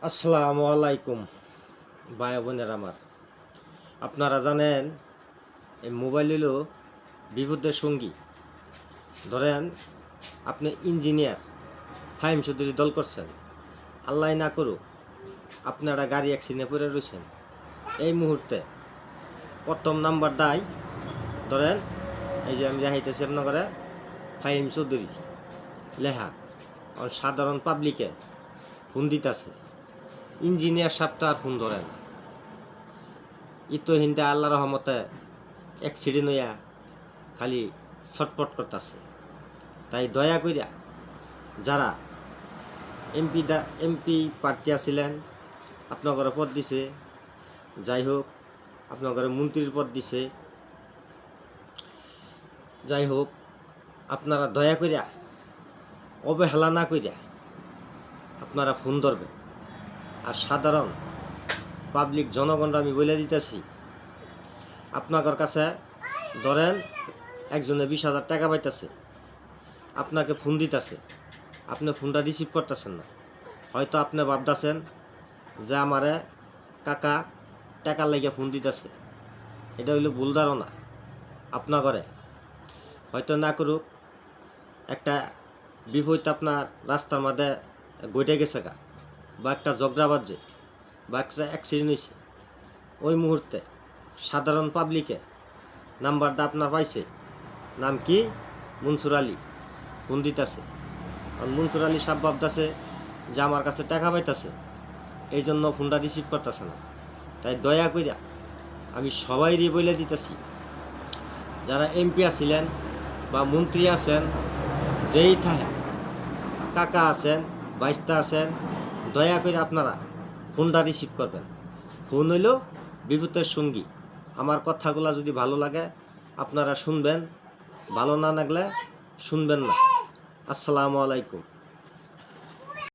আসসালামু আলাইকুম ভাই বোনের আমার। আপনারা জানেন এই মোবাইল হলো বিপদের সঙ্গী। ধরেন আপনি ইঞ্জিনিয়ার ফাহিম চৌধুরী দল করছেন, আল্লাহ না করুক আপনারা গাড়ি অ্যাক্সিডেন্টে পড়ে রয়েছেন। এই মুহূর্তে প্রথম নাম্বারটাই ধরেন এই যে আমি দেখাইতেছি আপনারা ফাহিম চৌধুরী লেখা সাধারণ পাবলিকে ফোন দিতেছে। ইঞ্জিনিয়ার সাহেবটা আর ফোন ধরে না। ইতো হিন্দে আল্লাহ রহমতে অ্যাক্সিডেন্ট হইয়া খালি ছটপট করতেছে। তাই দয়া করিয়া যারা এমপি প্রার্থী আছিলেন, আপনাদের পদ দিছে, যাই হোক আপনাদের মন্ত্রীর পদ দিছে, যাই হোক আপনারা দয়া করিয়া অবহেলা না করিয়া আপনারা ফোন ধরবেন। আর সাধারণ পাবলিক জনগণরা আমি বলে দিতেছি, আপনাদের কাছে ধরেন একজনে 20,000 টাকা পাইতেছে, আপনাকে ফোন দিতেছে, আপনি ফোনটা রিসিভ করতেছেন না। হয়তো আপনি ভাবতেছেন যে আমারে কাকা টাকার লাগিয়ে ফোন দিতেছে। এটা হইলো ভুল ধারণা। আপনাগরে হয়তো না করুক একটা বিপদ আপনার রাস্তার মধ্যে গইটে গেছে গা, বা একটা ঝগড়া বাজছে, বা একটা অ্যাক্সিডেন্ট হয়েছে, ওই মুহূর্তে সাধারণ পাবলিকে নাম্বারটা আপনার পাইছে, নাম কি মনসুর আলী, ফোন দিতেছে। আর মনসুর আলী সাহেব ভাবতেছে যে আমার কাছে টাকা পাইতেছে, এই জন্য ফোনটা রিসিভ করতেছে না। তাই দয়া করিয়া আমি সবাইরই বলে দিতেছি, যারা এমপি আছিলেন বা মন্ত্রী আছেন, যেই থাকে কাকা আছেন, বাইস্তা আছেন, দয়া করে আপনারা ফোনটা রিসিভ করবেন। ফোন হইল বিপদের সঙ্গী। আমার কথাগুলো যদি ভালো লাগে আপনারা শুনবেন, ভালো না লাগলে শুনবেন না। আসসালামু আলাইকুম।